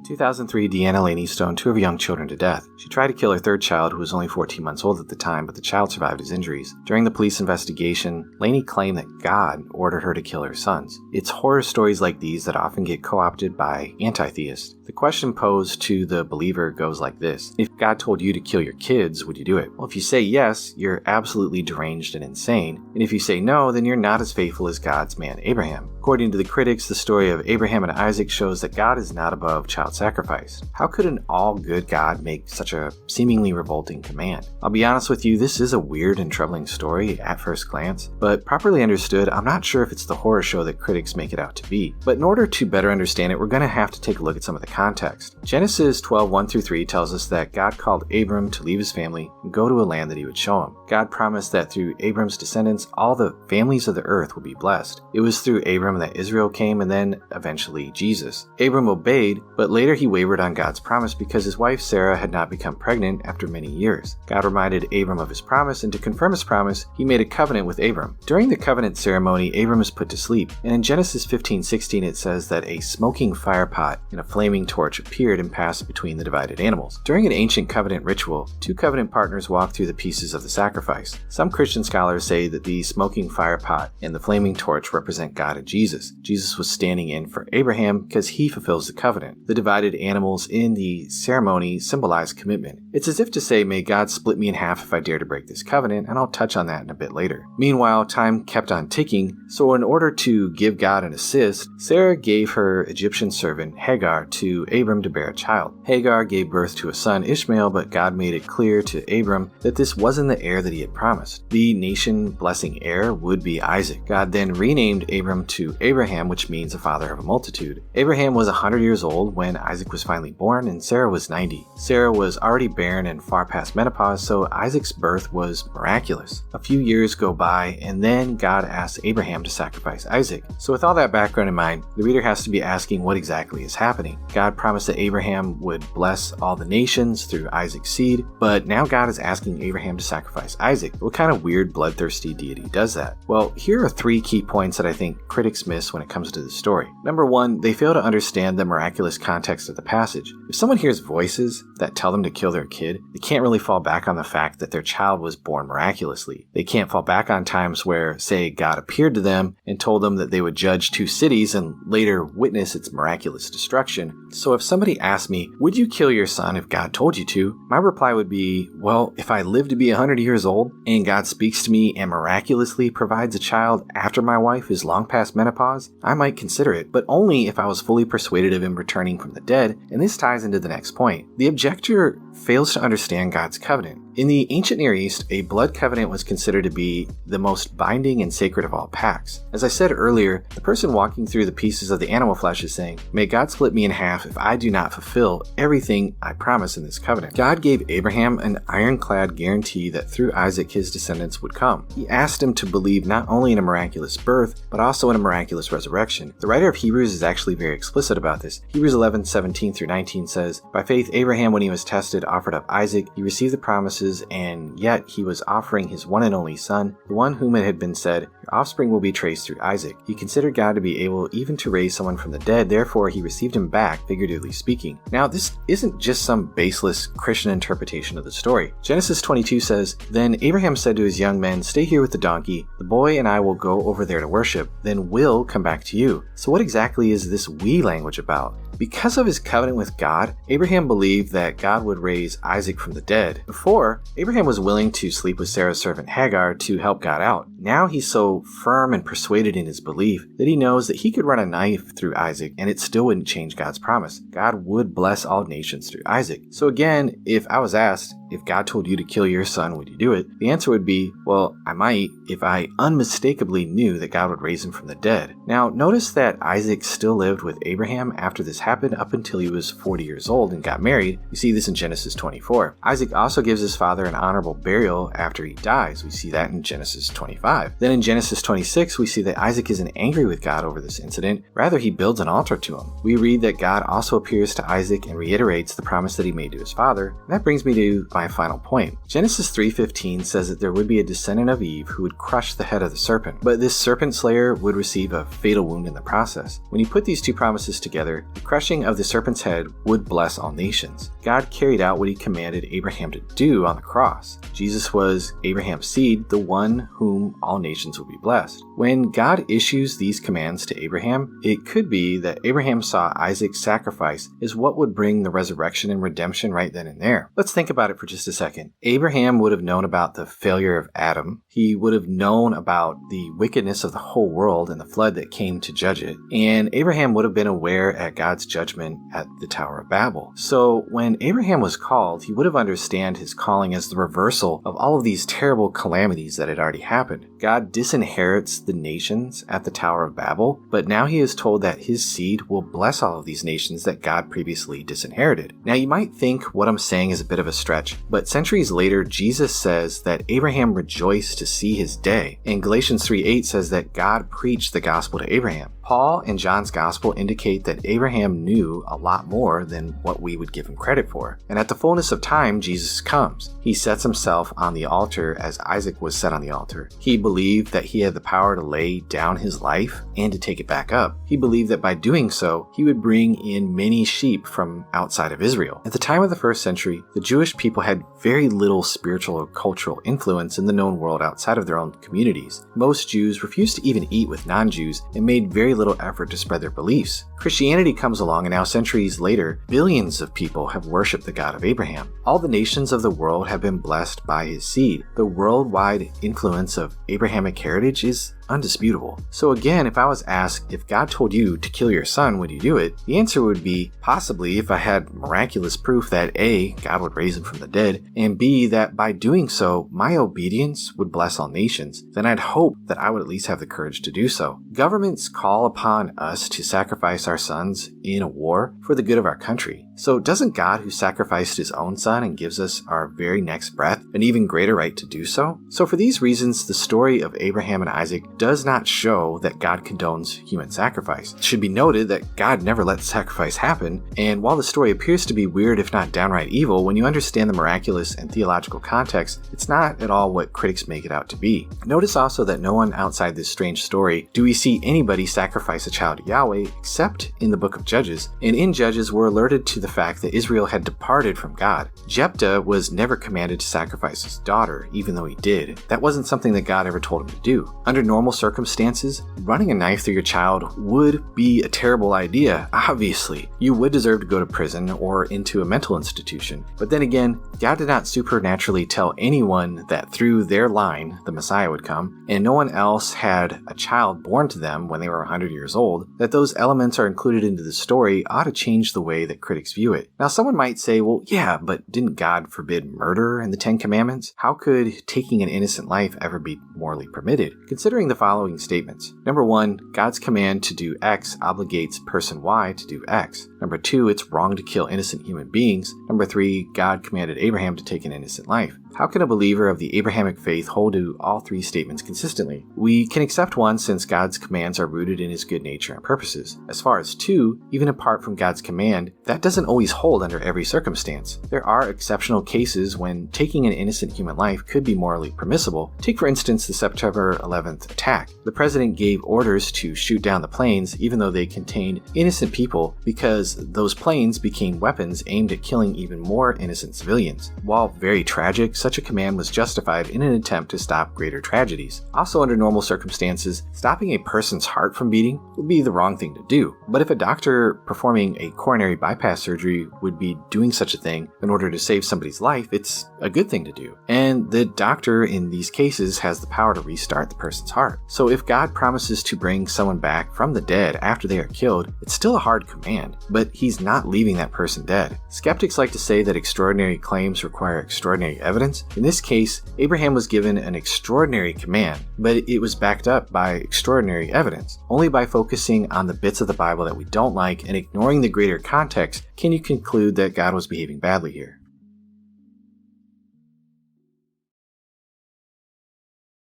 2003, Deanna Laney stoned 2 of her young children to death. She tried to kill her 3rd child, who was only 14 months old at the time, but the child survived his injuries. During the police investigation, Laney claimed that God ordered her to kill her sons. It's horror stories like these that often get co-opted by anti-theists. The question posed to the believer goes like this: if God told you to kill your kids, would you do it? Well, if you say yes, you're absolutely deranged and insane. And if you say no, then you're not as faithful as God's man Abraham. According to the critics, the story of Abraham and Isaac shows that God is not above child sacrifice. How could an all-good God make such a seemingly revolting command? I'll be honest with you, this is a weird and troubling story at first glance, but properly understood, I'm not sure if it's the horror show that critics make it out to be. But in order to better understand it, we're going to have to take a look at some of the context. Genesis 12:1-3 tells us that God called Abram to leave his family and go to a land that he would show him. God promised that through Abram's descendants, all the families of the earth would be blessed. It was through Abram that Israel came, and then eventually Jesus. Abram obeyed, but later he wavered on God's promise because his wife Sarah had not become pregnant after many years. God reminded Abram of his promise, and to confirm his promise, he made a covenant with Abram. During the covenant ceremony, Abram is put to sleep, and in Genesis 15:16 it says that a smoking fire pot and a flaming torch appeared and passed between the divided animals. During an ancient covenant ritual, 2 covenant partners walked through the pieces of the sacrifice. Some Christian scholars say that the smoking fire pot and the flaming torch represent God and Jesus. Jesus was standing in for Abraham because he fulfills the covenant. The divided animals in the ceremony symbolize commitment. It's as if to say, may God split me in half if I dare to break this covenant, and I'll touch on that in a bit later. Meanwhile, time kept on ticking, so in order to give God an assist, Sarah gave her Egyptian servant Hagar to Abram to bear a child. Hagar gave birth to a son, Ishmael, but God made it clear to Abram that this wasn't the heir that he had promised. The nation-blessing heir would be Isaac. God then renamed Abram to Abraham, which means a father of a multitude. Abraham was 100 years old when Isaac was finally born, and Sarah was 90. Sarah was already barren and far past menopause, so Isaac's birth was miraculous. A few years go by, and then God asks Abraham to sacrifice Isaac. So with all that background in mind, the reader has to be asking what exactly is happening. God promised that Abraham would bless all the nations through Isaac's seed, but now God is asking Abraham to sacrifice Isaac. What kind of weird bloodthirsty deity does that? Well, here are 3 key points that I think critics miss when it comes to the story. Number 1, they fail to understand the miraculous context of the passage. If someone hears voices that tell them to kill their kid, they can't really fall back on the fact that their child was born miraculously. They can't fall back on times where, say, God appeared to them and told them that they would judge 2 cities and later witness its miraculous destruction. So if somebody asked me, would you kill your son if God told you to? My reply would be, well, if I live to be 100 years old and God speaks to me and miraculously provides a child after my wife is long past menopause, I might consider it, but only if I was fully persuaded of him returning from the dead, and this ties into the next point. The objector fails to understand God's covenant. In the ancient Near East, a blood covenant was considered to be the most binding and sacred of all pacts. As I said earlier, the person walking through the pieces of the animal flesh is saying, may God split me in half if I do not fulfill everything I promise in this covenant. God gave Abraham an ironclad guarantee that through Isaac his descendants would come. He asked him to believe not only in a miraculous birth, but also in a miraculous resurrection. The writer of Hebrews is actually very explicit about this. Hebrews 11:17-19 says, by faith Abraham, when he was tested, offered up Isaac. He received the promises, and yet he was offering his one and only son, the one whom it had been said, your offspring will be traced through Isaac. He considered God to be able even to raise someone from the dead, therefore he received him back, figuratively speaking. Now, this isn't just some baseless Christian interpretation of the story. Genesis 22 says, then Abraham said to his young men, stay here with the donkey. The boy and I will go over there to worship, then we'll come back to you. So what exactly is this we language about? Because of his covenant with God, Abraham believed that God would raise Isaac from the dead. Before, Abraham was willing to sleep with Sarah's servant Hagar to help God out. Now he's so firm and persuaded in his belief that he knows that he could run a knife through Isaac and it still wouldn't change God's promise. God would bless all nations through Isaac. So again, if I was asked, if God told you to kill your son, would you do it? The answer would be, well, I might if I unmistakably knew that God would raise him from the dead. Now, notice that Isaac still lived with Abraham after this happened up until he was 40 years old and got married. We see this in Genesis 24. Isaac also gives his father an honorable burial after he dies. We see that in Genesis 25. Then in Genesis 26, we see that Isaac isn't angry with God over this incident. Rather, he builds an altar to him. We read that God also appears to Isaac and reiterates the promise that he made to his father. And that brings me to my my final point. Genesis 3:15 says that there would be a descendant of Eve who would crush the head of the serpent, but this serpent slayer would receive a fatal wound in the process. When you put these two promises together, the crushing of the serpent's head would bless all nations. God carried out what he commanded Abraham to do on the cross. Jesus was Abraham's seed, the one whom all nations will be blessed. When God issues these commands to Abraham, it could be that Abraham saw Isaac's sacrifice as what would bring the resurrection and redemption right then and there. Let's think about it for just a second. Abraham would have known about the failure of Adam. He would have known about the wickedness of the whole world and the flood that came to judge it. And Abraham would have been aware at God's judgment at the Tower of Babel. So when Abraham was called, he would have understood his calling as the reversal of all of these terrible calamities that had already happened. God disinherits the nations at the Tower of Babel, but now he is told that his seed will bless all of these nations that God previously disinherited. Now you might think what I'm saying is a bit of a stretch, but centuries later, Jesus says that Abraham rejoiced to see his day. And Galatians 3:8 says that God preached the gospel to Abraham. Paul and John's gospel indicate that Abraham knew a lot more than what we would give him credit for. And at the fullness of time, Jesus comes. He sets himself on the altar as Isaac was set on the altar. He believed that he had the power to lay down his life and to take it back up. He believed that by doing so, he would bring in many sheep from outside of Israel. At the time of the first century, the Jewish people had very little spiritual or cultural influence in the known world outside of their own communities. Most Jews refused to even eat with non-Jews and made very little effort to spread their beliefs. Christianity comes along, and now centuries later, billions of people have worshipped the God of Abraham. All the nations of the world have been blessed by his seed. The worldwide influence of Abrahamic heritage is undisputable. So again, if I was asked, if God told you to kill your son, would you do it? The answer would be possibly, if I had miraculous proof that A, God would raise him from the dead, and B, that by doing so, my obedience would bless all nations. Then I'd hope that I would at least have the courage to do so. Governments call upon us to sacrifice our sons in a war for the good of our country. So doesn't God, who sacrificed his own son and gives us our very next breath, an even greater right to do so? So for these reasons, the story of Abraham and Isaac does not show that God condones human sacrifice. It should be noted that God never let sacrifice happen, and while the story appears to be weird if not downright evil, when you understand the miraculous and theological context, it's not at all what critics make it out to be. Notice also that no one outside this strange story do we see anybody sacrifice a child to Yahweh except in the book of Judges, and in Judges we're alerted to the fact that Israel had departed from God. Jephthah was never commanded to sacrifice his daughter, even though he did. That wasn't something that God ever told him to do. Under normal circumstances, running a knife through your child would be a terrible idea. Obviously, you would deserve to go to prison or into a mental institution. But then again, God did not supernaturally tell anyone that through their line, the Messiah would come, and no one else had a child born to them when they were 100 years old. That those elements are included into the story ought to change the way that critics view it. Now, someone might say, well, yeah, but didn't God forbid murder in the Ten Commandments? How could taking an innocent life ever be morally permitted? Considering the following statements. Number 1, God's command to do X obligates person Y to do X. Number 2, it's wrong to kill innocent human beings. Number 3, God commanded Abraham to take an innocent life. How can a believer of the Abrahamic faith hold to all three statements consistently? We can accept one since God's commands are rooted in his good nature and purposes. As far as 2, even apart from God's command, that doesn't always hold under every circumstance. There are exceptional cases when taking an innocent human life could be morally permissible. Take for instance the September 11th attack. The president gave orders to shoot down the planes even though they contained innocent people because those planes became weapons aimed at killing even more innocent civilians. While very tragic, such a command was justified in an attempt to stop greater tragedies. Also, under normal circumstances, stopping a person's heart from beating would be the wrong thing to do. But if a doctor performing a coronary bypass surgery would be doing such a thing in order to save somebody's life, it's a good thing to do. And the doctor in these cases has the power to restart the person's heart. So if God promises to bring someone back from the dead after they are killed, it's still a hard command, but he's not leaving that person dead. Skeptics like to say that extraordinary claims require extraordinary evidence. In this case, Abraham was given an extraordinary command, but it was backed up by extraordinary evidence. Only by focusing on the bits of the Bible that we don't like and ignoring the greater context can you conclude that God was behaving badly here.